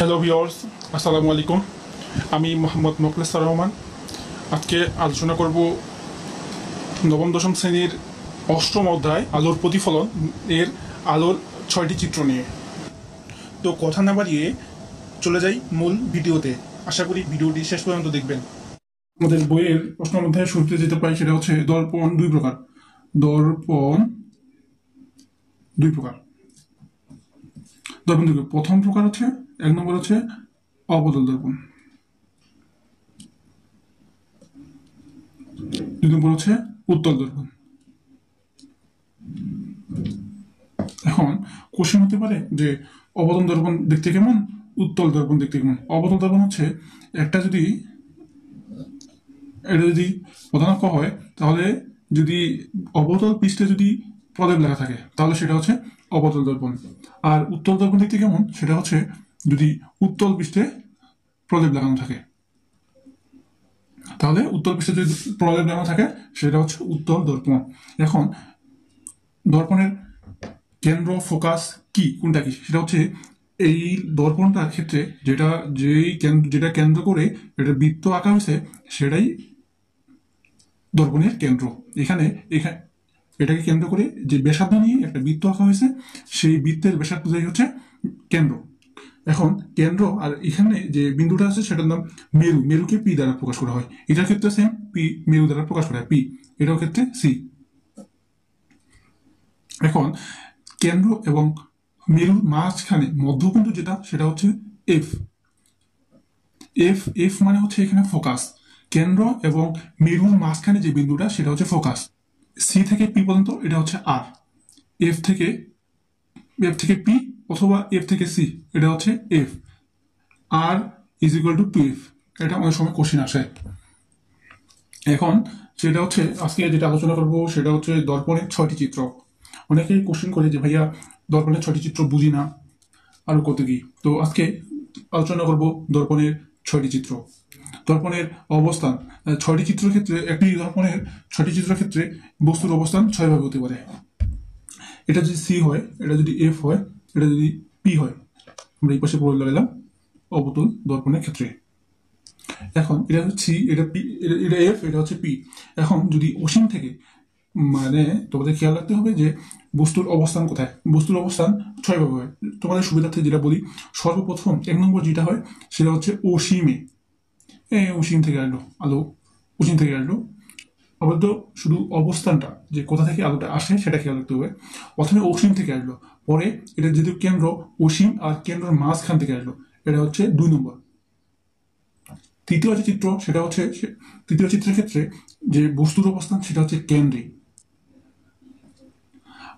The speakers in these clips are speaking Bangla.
হ্যালো ভিউয়ার্স, আসসালামু আলাইকুম। আমি মোহাম্মদ মোখলেছার রহমান। আজকে আলোচনা করব নবম দশম শ্রেণীর অষ্টম অধ্যায় আলোর প্রতিফলন এর আলোর 6টি চিত্র নিয়ে। তো কথা না বাড়িয়ে চলে যাই মূল ভিডিওতে। আশা করি ভিডিওটি শেষ পর্যন্ত দেখবেন। আমাদের বইয়ের অষ্টম অধ্যায়ের শুরুতে যেতে পাই সেটা হচ্ছে দর্পণ দুই প্রকার। দর্পণ দুই প্রকার। প্রথম প্রকার হচ্ছে, এক নম্বর হচ্ছে অবতল দর্পণ, দুই নম্বর হচ্ছে উত্তল দর্পণ। এখন কোশ্চেন হতে পারে যে অবতল দর্পণ দেখতে কেমন, উত্তল দর্পণ দেখতে কেমন। অবতল দর্পণ হচ্ছে এটা যদি প্রধানক্ষ হয়, তাহলে যদি অবতল পৃষ্ঠে যদি প্রলেপ লেখা থাকে তাহলে সেটা হচ্ছে অবতল দর্পণ। আর উত্তল দর্পণ দেখতে কেমন, সেটা হচ্ছে যদি উত্তল পৃষ্ঠে প্রলেপ লাগানো থাকে, তাহলে উত্তল পৃষ্ঠে যদি প্রলেপ লাগানো থাকে সেটা হচ্ছে উত্তল দর্পণ। এখন দর্পণের কেন্দ্র, ফোকাস কি, কোনটা কি, সেটা হচ্ছে এই দর্পণটার ক্ষেত্রে যেটা কেন্দ্র করে এটা বৃত্ত আঁকা হয়েছে সেটাই দর্পণের কেন্দ্র। এখানে এটাকে কেন্দ্র করে যে ব্যাসার্ধ নিয়ে একটা বৃত্ত আঁকা হয়েছে, সেই বৃত্তের ব্যাসার্ধটাই হচ্ছে কেন্দ্র। এখন কেন্দ্র আর এখানে যে বিন্দুটা আছে সেটার নাম মেরু। মেরুকে পি দ্বারা প্রকাশ করা হয়। এটার ক্ষেত্রে সেম, পি মেরু দ্বারা প্রকাশ করা হয়, পি। এটার ক্ষেত্রে সি। এখন কেন্দ্র এবং মেরুর মাঝখানে মধ্যবিন্দু যেটা, সেটা হচ্ছে এফ। এফ এফ মানে হচ্ছে এখানে ফোকাস। কেন্দ্র এবং মেরুর মাঝখানে যে বিন্দুটা সেটা হচ্ছে ফোকাস। সি থেকে পি পর্যন্ত এটা হচ্ছে আর। এফ থেকে পি অথবা এফ থেকে সি এটা হচ্ছে F. R is equal to 2f। এটা অনেক সময় কোশ্চেন আসে। এখন সেটা হচ্ছে আজকে যেটা আলোচনা করব সেটা হচ্ছে দর্পণের 6টি চিত্র। অনেকেই কোশ্চেন করে যে ভাইয়া দর্পণের 6টি চিত্র বুঝি না, আরো কত কি। তো আজকে আলোচনা করব দর্পণের 6টি চিত্র। দর্পণের অবস্থান 6টি চিত্রের ক্ষেত্রে, একটি দর্পণের 6টি চিত্রের ক্ষেত্রে বস্তুর অবস্থান 6 ভাবে হতে পারে। এটা যদি সি হয়, এটা যদি এফ হয়, এটা যদি পি হয়। আমরা এই পাশে পড়ে লাগালাম অবতল দর্পণের ক্ষেত্রে। এখন এটা হচ্ছে সি, এটা পি, এটা এফ, এটা হচ্ছে পি। এখন যদি অসীম থেকে, মানে তোমাদের খেয়াল রাখতে হবে যে বস্তুর অবস্থান কোথায়। বস্তুর অবস্থান 6 ভাবে হয়। তোমাদের সুবিধার্থে যেটা বলি, সর্বপ্রথম 1 নম্বর যেটা হয় সেটা হচ্ছে অসীমে। অসীম থেকে আসলো আলো, অসীম থেকে আসলো। আবার তো শুধু অবস্থানটা যে কোথা থেকে আলোটা আসে সেটা খেয়াল রাখতে হবে। প্রথমে অসীম থেকে আসলো, পরে এটা যেহেতু কেন্দ্র, অসীম আর কেন্দ্রের মাঝখান থেকে আসলো, এটা হচ্ছে 2 নম্বর। তৃতীয় চিত্রের ক্ষেত্রে যে বস্তুর অবস্থান সেটা হচ্ছে কেন্দ্রে।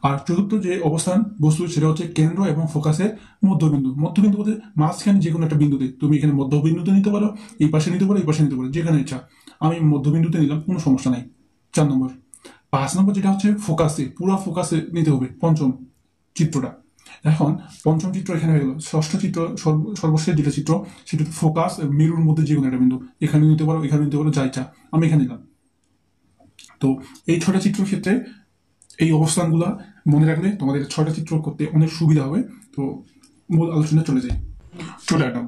আর চতুর্থ যে অবস্থান বস্তু সেটা হচ্ছে কেন্দ্র এবং ফোকাসের মধ্যবিন্দু। মধ্যবিন্দু বলতে মাঝখানে যে কোনো একটা বিন্দুতে, তুমি এখানে মধ্যবিন্দুতে নিতে পারো, এই পাশে নিতে পারো, এই পাশে নিতে পারো, যেখানে ইচ্ছা। আমি মধ্যবিন্দুতে নিলাম, কোনো সমস্যা নাই। 4 নম্বর। 5 নম্বর যেটা হচ্ছে ফোকাসে, পুরো ফোকাসে নিতে হবে, পঞ্চম চিত্রটা। এখন পঞ্চম চিত্র এখানে হয়ে গেল। ষষ্ঠ চিত্র, সর্বশেষ যেটা চিত্র, সেটা ফোকাস মেরুর মধ্যে যে কোনো একটা বিন্দু, এখানে নিতে পারো, এখানে নিতে পারো, যা ইচ্ছা। আমি এখানে নিলাম। তো এই 6টা চিত্রের ক্ষেত্রে এই অবস্থানগুলো মনে রাখলে তোমাদের 6টা চিত্র করতে অনেক সুবিধা হবে। তো মূল আলোচনায় চলে আসলাম।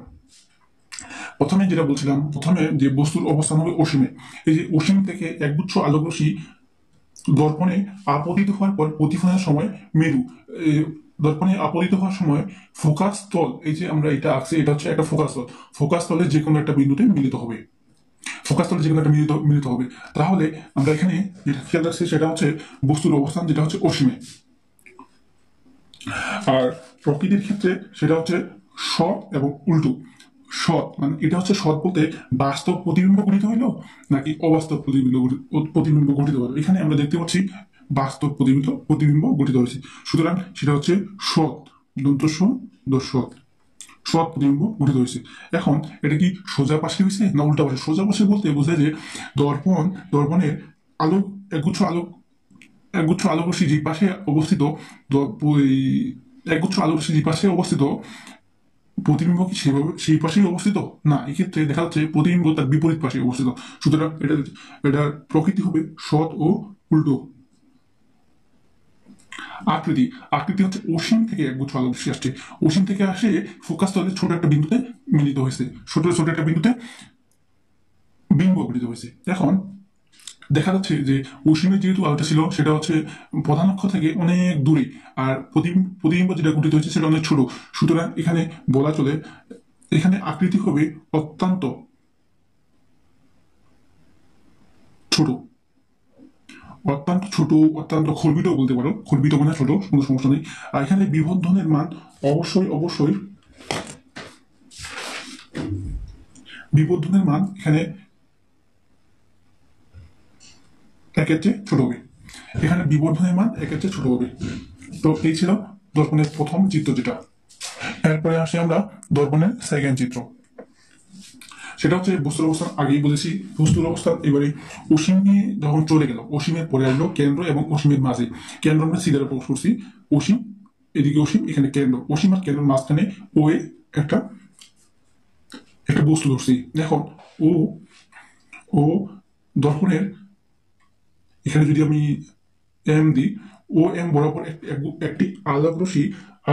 প্রথমে যেটা বলছিলাম, প্রথমে যে বস্তুর অবস্থান হবে অসীমে। এই যে অসীম থেকে একগুচ্ছ আলোক রশ্মি দর্পণে আপতিত হওয়ার পর প্রতিফলনের সময় মেরু, দর্পণে আপতিত হওয়ার সময় ফোকাস তল, এই যে আমরা এটা আঁকছি, এটা হচ্ছে একটা ফোকাস তল। ফোকাস তলে যে কোনো একটা বিন্দুতে মিলিত হবে। ফোকাস তলে যে কোনো একটা মিলিত হবে। তাহলে আমরা এখানে যেটা খেয়াল রাখছি সেটা হচ্ছে বস্তুর অবস্থান যেটা হচ্ছে অসীমে। আর প্রকৃতির ক্ষেত্রে সেটা হচ্ছে সৎ এবং উল্টো। সৎ মানে এটা হচ্ছে সৎ বলতে বাস্তব প্রতিবিম্ব গঠিত হইল নাকি অবাস্তব প্রতিবিম্ব গঠিত হলো। এখানে আমরা দেখতে পাচ্ছি বাস্তব প্রতিবিম্ব গঠিত হয়েছে, সুতরাং সেটা হচ্ছে সৎ, সৎ প্রতিবিম্ব গঠিত হয়েছে। এখন এটা কি সোজা পাশে হয়েছে না উল্টা পাশে? সোজা পাশে বলতে বোঝায় যে দর্পণের আলোক একগুচ্ছ আলোক রশ্মি যে পাশে অবস্থিত, একগুচ্ছ আলোক রশ্মি যে পাশে অবস্থিত, প্রতিবিম্ব কি সেভাবে সেই পাশেই অবস্থিত? না, এক্ষেত্রে দেখা যাচ্ছে প্রতিবিম্ব তার বিপরীত পাশে অবস্থিত। সুতরাং এটার প্রকৃতি হবে সৎ ও উল্টো। আকৃতি আকৃতি হচ্ছে অসীম থেকে একগুচ্ছ আলোক রশ্মি আসছে, অসীম থেকে আসে ফোকাস তলে ছোট একটা বিন্দুতে মিলিত হয়েছে, ছোট ছোট একটা বিন্দুতে বিম্ব গঠিত হয়েছে। এখন দেখা যাচ্ছে যে অসীমের যেহেতু আলোটা ছিল সেটা হচ্ছে প্রধান অক্ষ থেকে অনেক দূরে, আর প্রতিবিম্ব যেটা গঠিত হয়েছে সেটা অনেক ছোট, সুতরাং এখানে বলা চলে এখানে আকৃতি হবে অত্যন্ত ছোট, অত্যন্ত ছোট, অত্যন্ত খর্বিত বলতে পারো, খর্বিত মানে ছোট, কোনো সমস্যা নেই। আর এখানে বিবর্ধনের মান অবশ্যই অবশ্যই বিবর্ধনের মান এখানে একের চেয়ে ছোট হবে, এখানে বিবর্ধনের মান একের চেয়ে ছোট হবে। তো এই ছিল দর্পণের প্রথম চিত্র যেটা। এরপরে আসি আমরা দর্পণের সেকেন্ড চিত্র, সেটা হচ্ছে বস্তুর অবস্থান আগেই বলেছি। বস্তুর অবস্থান এবারে অসীমে যখন চলে গেল, অসীমের পরে আসলো কেন্দ্র এবং অসীমের মাঝে, কেন্দ্র আমরা সিরিয়াল প্রকাশ করছি, অসীম এদিকে অসীম এখানে কেন্দ্র, অসীম আর কেন্দ্রের মাঝখানে ও একটা একটা বস্তু ধরছি। এখন ও ও দর্পণের এখানে যদি আমি এম দিই, ও এম বরাবর একটি আলোক রশ্মি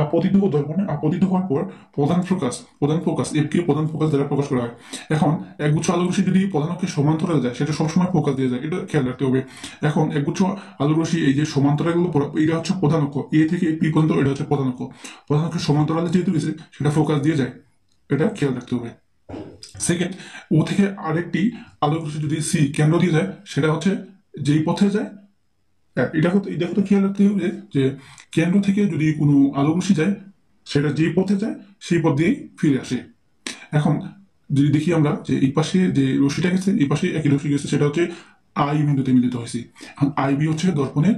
আপতিত দর্পণে আপতিত হওয়ার পর প্রধান ফোকাস এফকে প্রধান ফোকাস দ্বারা প্রকাশ করা হয়। এখন একগুচ্ছ আলোক রশ্মি যদি প্রধান অক্ষের সমান্তরালে যায় সেটা সবসময় ফোকাস দিয়ে যায়, এটা খেয়াল রাখতে হবে। এখন একগুচ্ছ আলোক রশ্মি এই যে সমান্তরাল গুলো, এটা হচ্ছে প্রধান অক্ষ, এ থেকে পি পর্যন্ত এটা হচ্ছে প্রধান অক্ষ, প্রধান অক্ষের সমান্তরালে যেহেতু গেছে সেটা ফোকাস দিয়ে যায়, এটা খেয়াল রাখতে হবে। সেকেন্ড, ও থেকে আরেকটি আলোক রশ্মি যদি সি কেন্দ্র দিয়ে যায় সেটা হচ্ছে যেই পথে যায়, এটা তো খেয়াল রাখতে হবে যে কেন্দ্র থেকে যদি কোনো আলোক রশ্মি যায় সেটা যে পথে যায় সেই পথ দিয়েই ফিরে আসে। এখন যদি দেখি আমরা যে এই পাশে যে রশ্মিটা গেছে, এই পাশে একই রশ্মি গেছে, সেটা হচ্ছে আই বিন্দুতে মিলিত হয়েছে। এখন আই বি হচ্ছে দর্পণের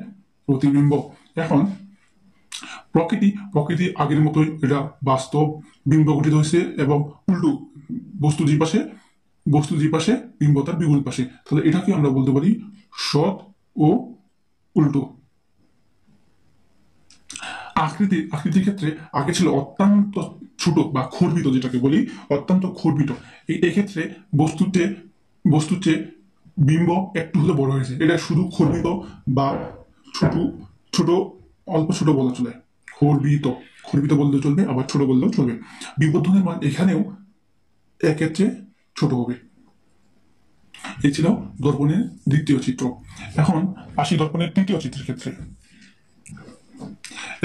প্রতিবিম্ব। এখন প্রকৃতি আগের মতোই এটা বাস্তব বিম্ব গঠিত হয়েছে, এবং উল্টো বস্তু যে পাশে বিম্ব তার বিপরীত পাশে, তাহলে এটাকে আমরা বলতে পারি সৎ ও উল্টো। আকৃতির ক্ষেত্রে আগে ছিল অত্যন্ত ছোট বা খর্বিত, যেটাকে বলি অত্যন্ত খর্বিত। এই ক্ষেত্রে বস্তুর চেয়ে বিম্ব একটু হলে বড় হয়েছে, এটা শুধু খর্বিত বা ছোট ছোট অল্প ছোট বলা চলে, খর্বিত বললেও চলবে, আবার ছোট বললেও চলবে। বিবর্ধনের মান এখানেও একের চেয়ে ছোট হবে। এই ছিল দর্পণের দ্বিতীয় চিত্র। এখন আসি দর্পণের তৃতীয় চিত্রের ক্ষেত্রে।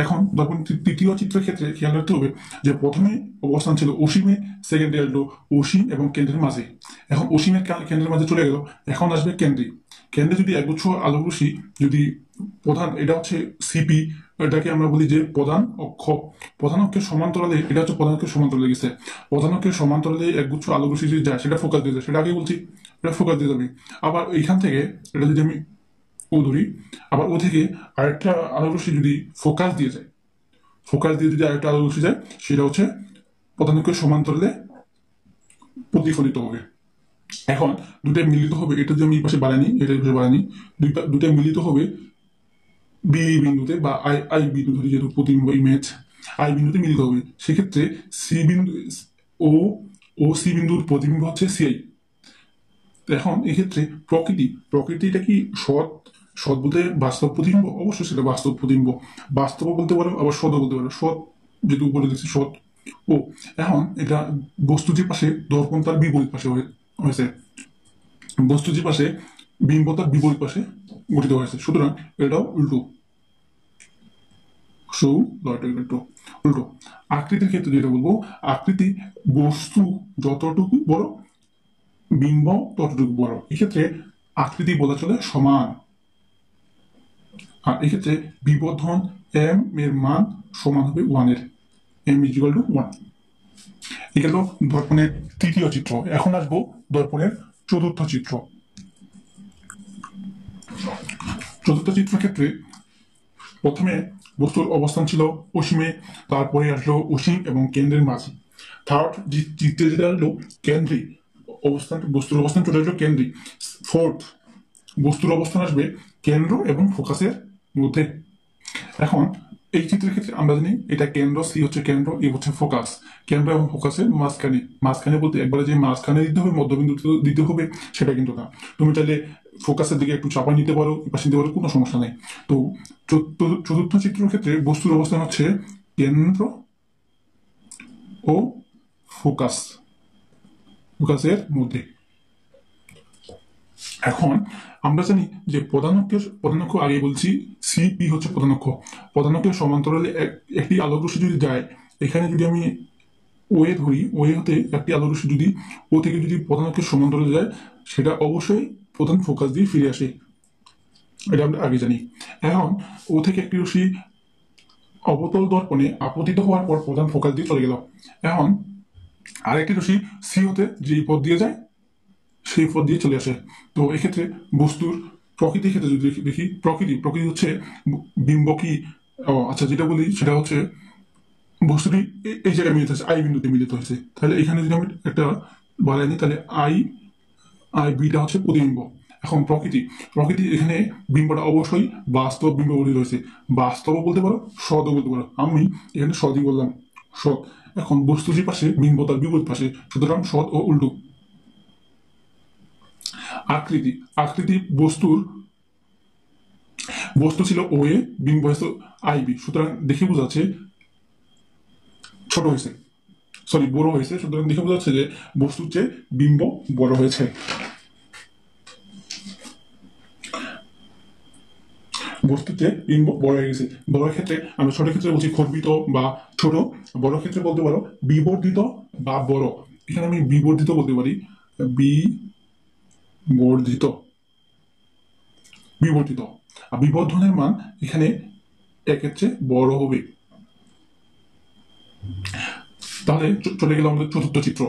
এখন দর্পণ তৃতীয় চিত্রের ক্ষেত্রে খেয়াল রাখতে হবে যে প্রথমে অবস্থান ছিল অসীমে, সেকেন্ডে আসলো অসীম এবং কেন্দ্রের মাঝে। এখন অসীমের কেন্দ্রের মাঝে চলে গেল, এখন আসবে কেন্দ্রে যদি একগুচ্ছ আলোক রশ্মি যদি প্রধান, এটা হচ্ছে সিপি, এটাকে আমরা বলি যে প্রধান অক্ষের সমান্তরালে, এটা হচ্ছে প্রধান অক্ষের সমান্তরালে গেছে, প্রধান অক্ষের সমান্তরালে একগুচ্ছ আলোক রশ্মি যদি যায় সেটা ফোকাস দিয়ে যায়, সেটা আগে বলছি, এটা ফোকাস দিয়ে যাবে। আবার এইখান থেকে এটা যদি আমি ও ধরি, আবার ও থেকে আরেকটা আলোক রশ্মি যদি ফোকাস দিয়ে যদি আরেকটা আলোক রশ্মি যায় সেটা হচ্ছে প্রধান অক্ষের সমান্তরালে প্রতিফলিত হবে। এখন দুটাই মিলিত হবে, এটা যদি আমি এই পাশে বাড়ানি, এটা এই পাশে বাড়ানি, দুটা মিলিত হবে বি বিন্দুতে, বা আই বিন্দু ধরি যেহেতু প্রতিবিম্ব ইমেজ, আই বিন্দুতে মিলিত হবে। সেক্ষেত্রে সি বিন্দু ও সি বিন্দুর প্রতিবিম্ব হচ্ছে সিআই। এখন এক্ষেত্রে প্রকৃতিটা কি সৎ বলতে বাস্তব প্রতিবিম্ব, অবশ্যই সেটা বাস্তব প্রতিবিম্ব, বাস্তব বলতে পারো আবার সৎ বলতে পারো, সৎ যেহেতু উপরে দেখছি সৎ। ও এখন এটা বস্তু যে পাশে দর্পণ তার বিপরীত পাশে হয়েছে, বস্তু যে পাশে বিম্ব তার বিপরীত পাশে গঠিত হয়েছে, সুতরাং এটাও উল্টো। উল্টো আকৃতির ক্ষেত্রে যেটা বলবো, আকৃতি বস্তু যতটুকু বড় বিম্ব ততটুকু বড়, এক্ষেত্রে আকৃতি বলা চলে সমান। আর এক্ষেত্রে বিবর্ধন এম এর মান সমান হবে 1 এর, এম ইকুয়াল টু 1। এই গেল দর্পণের তৃতীয় চিত্র। এখন আসবো দর্পণের চতুর্থ চিত্র। চতুর্থ চিত্রের ক্ষেত্রে প্রথমে বস্তুর অবস্থান ছিল অসীমে, তারপরে আসলো অসীম এবং কেন্দ্রের মাঝে। থার্ড চিত্রে যেটা আসলো কেন্দ্রে বস্তুর অবস্থান চলে আসলো কেন্দ্রে। ফোর্থ বস্তুর অবস্থান আসবে কেন্দ্র এবং ফোকাসের মধ্যে। এখন এই চিত্রের ক্ষেত্রে আমরা জানি এটা কেন্দ্র, সি হচ্ছে কেন্দ্র, এ হচ্ছে ফোকাস। কেন্দ্র এবং ফোকাসের মাঝখানে বলতে একবারে যে মাঝখানে দিতে হবে, মধ্যবিন্দু দিতে হবে সেটা কিন্তু না। তুমি চাইলে ফোকাসের দিকে একটু চাপা নিতে পারো, এপাশে নিতে পারো, কোনো সমস্যা নেই। তো চতুর্থ চিত্রের ক্ষেত্রে বস্তুর অবস্থান হচ্ছে কেন্দ্র ও ফোকাসের মধ্যে। এখন আমরা জানি যে প্রধান অক্ষ আগে বলছি সিপি হচ্ছে প্রধান অক্ষের সমান্তরালে একটি আলোক রশ্মি যদি যায়, এখানে যদি আমি ওয়ে ধরি, ওয়ে হতে একটি আলোক রশ্মি যদি ও থেকে যদি প্রধান অক্ষের সমান্তরালে যায়, সেটা অবশ্যই প্রধান ফোকাস দিয়ে ফিরে আসে, এটা আমরা আগে জানি। এখন ও থেকে একটি রশ্মি অবতল দর্পণে আপতিত হওয়ার পর প্রধান ফোকাস দিয়ে চলে গেল। এখন আরেকটি রশ্মি সি হতে যে পথ দিয়ে যায় সেই পথ দিয়ে চলে আসে। তো এক্ষেত্রে বস্তুর প্রকৃতির ক্ষেত্রে যদি দেখি, প্রকৃতি হচ্ছে বিম্ব কি, আচ্ছা যেটা বলি সেটা হচ্ছে বস্তুটি এই জায়গায় মিলিত হয়েছে, আই বিন্দুতে মিলিত হয়েছে। তাহলে এখানে যদি আমি একটা বলাই নিই, তাহলে আই বিটা হচ্ছে প্রতিবিম্ব। এখন প্রকৃতি এখানে বিম্বটা অবশ্যই বাস্তব বিম্ব বলে রয়েছে, বাস্তবও বলতে পারো, সদও বলতে পারো। আমি এখানে সদই বললাম, সদ। এখন বস্তু যে পাশে বিম্ব তার বিপরীত পাশে, সুতরাং সদ ও উল্টো। আকৃতি বস্তু ছিল ও এ, বিম্ব হয়েছে আই বি, সুতরাং দেখে বোঝা যাচ্ছে ছোট হয়েছে, বড় হয়েছে। সুতরাং দেখে বোঝা যাচ্ছে যে বস্তুর চেয়ে বিম্ব বড় হয়েছে। বস্তুর চেয়ে বিম্ব বড় হয়ে গেছে। বড় ক্ষেত্রে আমরা ছোট ক্ষেত্রে বলছি খর্বিত বা ছোট, বড় ক্ষেত্রে বলতে পারো বিবর্ধিত বা বড়। এখানে আমি বিবর্ধিত বলতে পারি, বিবর্ধিত। আর বিবর্ধনের মান এখানে একের চেয়ে বড় হবে। তাহলে চলে গেল আমাদের চতুর্থ চিত্র।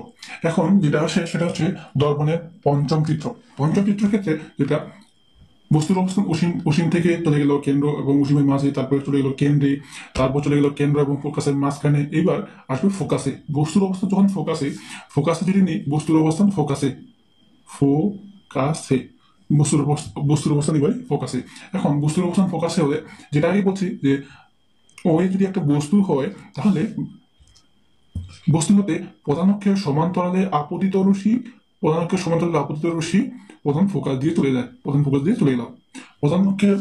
এখন যেটা আসে সেটা হচ্ছে দর্পণের পঞ্চম চিত্রের ক্ষেত্রে যেটা বস্তুর অবস্থান অসীম থেকে চলে গেল কেন্দ্র এবং অসীমের মাঝে, তারপরে চলে গেল কেন্দ্রে, তারপর চলে গেল কেন্দ্র এবং ফোকাসের মাঝখানে। এবার আসবে ফোকাসে। বস্তুর অবস্থান যখন ফোকাসে যদি নেই, বস্তুর অবস্থান ফোকাসে বস্তুর অবস্থান এবারে ফোকাসে। এখন বস্তুর অবস্থান ফোকাসে হলে, যেটা আগে বলছি যে ও যদি একটা বস্তু হয়, তাহলে বস্তু হতে প্রধান অক্ষের সমান্তরালে আপতিত রশ্মি প্রধান ফোকাস দিয়ে চলে গেল। প্রধান অক্ষের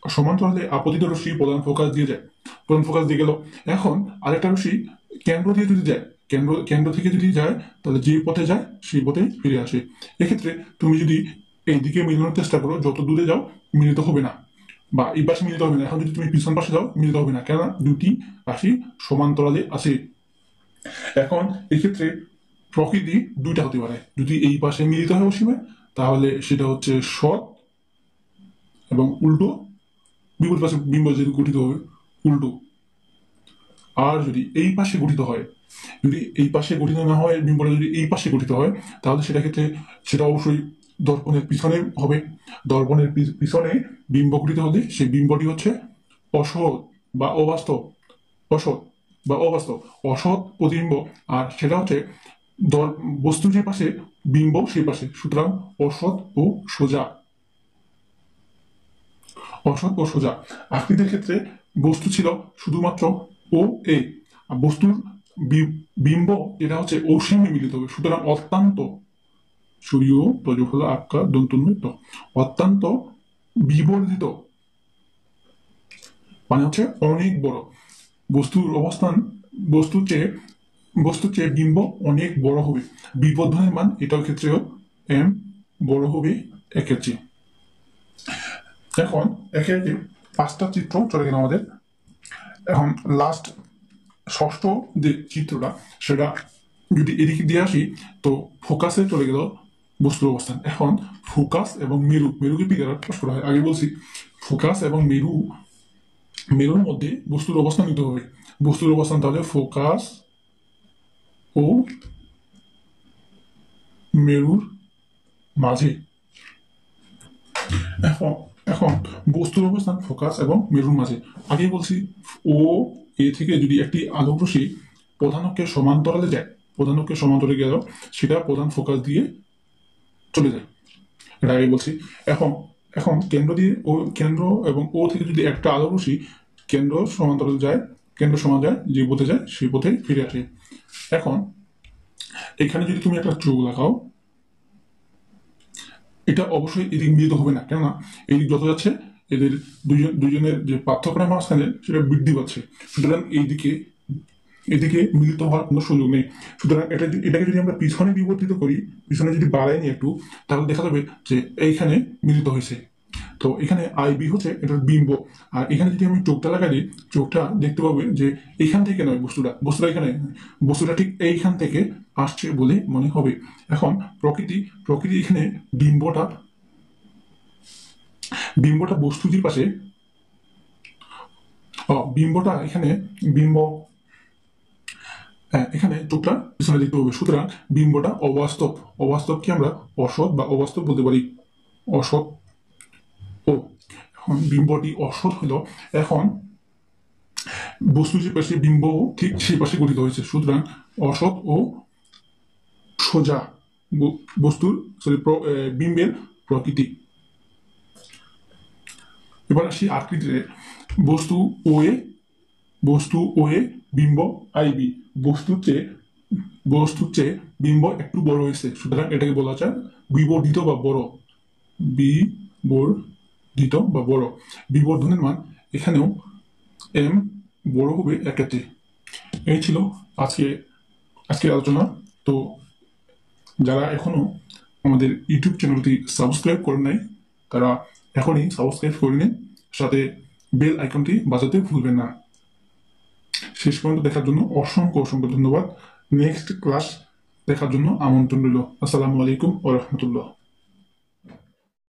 সমান্তরালে আপতিত রশ্মি প্রধান ফোকাস দিয়ে গেল। এখন আরেকটা রশ্মি কেন্দ্র দিয়ে যদি যায়, কেন্দ্র থেকে যদি যায়, তাহলে যে পথে যায় সেই পথে ফিরে আসে। এক্ষেত্রে তুমি যদি এইদিকে মিলানোর চেষ্টা করো, যত দূরে যাও মিলিত হবে না, বা এই পাশে মিলিত হবে না। এখন যদি তুমি পিছন পাশে যাও মিলিত হবে না, কেননা দুটি রাশি সমান্তরালে আছে। এখন এক্ষেত্রে প্রকৃতি দুইটা হতে পারে। যদি এই পাশে মিলিত হয় অসীমে, তাহলে সেটা হচ্ছে সৎ এবং উল্টো, বিপরীত পাশে বিম্ব যেহেতু গঠিত হবে উল্টো। আর যদি এই পাশে গঠিত হয়, যদি এই পাশে গঠিত না হয়, বিম্বটা যদি এই পাশে গঠিত হয়, তাহলে সেটা অবশ্যই দর্পণের পিছনে হবে। দর্পণের পিছনে বিম্ব গঠিত হলে সেই বিম্বটি হচ্ছে অসৎ বা অবাস্তব, অসৎ প্রতিবিম্ব। আর সেটা হচ্ছে বস্তুর যে পাশে বিম্ব সেই পাশে, সুতরাং অসৎ ও সোজা। আকৃতির ক্ষেত্রে বস্তু ছিল শুধুমাত্র ও এ, বস্তুর বিম্ব এটা হচ্ছে অসীমে মিলিত হবে, সুতরাং অত্যন্ত সূর্য তজফল আকার দন্তন্বিত, অত্যন্ত বিবর্ধিত মানে হচ্ছে অনেক বড়। বস্তুর চেয়ে বিম্ব অনেক বড় হবে। বিবর্ধনের মান এটার ক্ষেত্রেও এম বড় হবে একের চেয়ে। এখন একে একে পাঁচটা চিত্র চলে গেল আমাদের। এখন লাস্ট ষষ্ঠ যে চিত্রটা, সেটা যদি এদিকে দিয়ে আসি, তো ফোকাসে চলে গেল বস্তুর অবস্থান। এখন ফোকাস এবং মেরুকে দ্বারা প্রকাশ করা হয়। আগে বলছি ফোকাস এবং মেরুর মধ্যে বস্তুর অবস্থান নিতে হবে। বস্তুর অবস্থান তাহলে ফোকাস ও মেরুর মাঝে। এখন বস্তুর অবস্থান ফোকাস এবং মেরুর মাঝে। আগে বলছি ও এ থেকে যদি একটি আলোক রশ্মি প্রধান অক্ষের সমান্তরালে যায়, গেল, সেটা প্রধান ফোকাস দিয়ে চলে যায়, এটা আগে বলছি। এখন কেন্দ্র এবং ও থেকে যদি একটা আলোক রশ্মি কেন্দ্র সমান যায়, যে পথে যায় সেই পথে ফিরে আসে। এখন এখানে যদি তুমি একটা চোখ লাগাও, এটা অবশ্যই এদিক মিলিত হবে না, কেননা এদিক যত যাচ্ছে এদের দুজনের যে পার্থক্যটা মাঝখানে সেটা বৃদ্ধি পাচ্ছে। সুতরাং এদিকে মিলিত হওয়ার কোনো সুযোগ নেই। সুতরাং এটাকে যদি আমরা পিছনে বিবর্তিত করি, পিছনে যদি বাড়াই নি একটু, তাহলে দেখা যাবে যে এইখানে মিলিত হয়েছে। তো এখানে আই বি হচ্ছে এটার বিম্ব, আর এখানে যদি আমি চোখটা লাগাই দিই, চোখটা দেখতে পাবে যে এইখান থেকে নয়, বস্তুটা এখানে, বস্তুটা ঠিক এইখান থেকে আসছে বলে মনে হবে। এখন প্রকৃতি এখানে বিম্বটা বস্তুটির পাশে, বিম্বটা এখানে বিম্ব, হ্যাঁ এখানে চোখটা পিছনে দেখতে হবে। সুতরাং বিম্বটা অবাস্তবকে আমরা অসৎ বা অবাস্তব বলতে পারি, অসৎ। ও এখন বিম্বটি অসৎ হলো, এখন বস্তু যে পাশে বিম্ব ঠিক সেই পাশে গঠিত হয়েছে। সুতরাং অসৎ ও সোজা বস্তুর বিম্বের প্রকৃতি। এবার আসি আকৃতিতে। বস্তু ও এ বিম্ব আই বি, বস্তুর চেয়ে বিম্ব একটু বড় হয়েছে, সুতরাং এটাকে বলা যায় বিবর্ধিত বা বড়, বিবর্ধিত বা বড়। বিবর্ধনের মান এখানেও এম বড় হবে একেতে। এই ছিল আজকের আলোচনা। তো যারা এখনো আমাদের ইউটিউব চ্যানেলটি সাবস্ক্রাইব করেন নাই, তারা এখনই সাবস্ক্রাইব করে নিন, সাথে বেল আইকনটি বাজাতে ভুলবেন না। শেষ পর্যন্ত দেখার জন্য অসংখ্য ধন্যবাদ। নেক্সট ক্লাস দেখার জন্য আমন্ত্রণ রইল। আসসালামু আলাইকুম ওয়া রাহমাতুল্লাহ।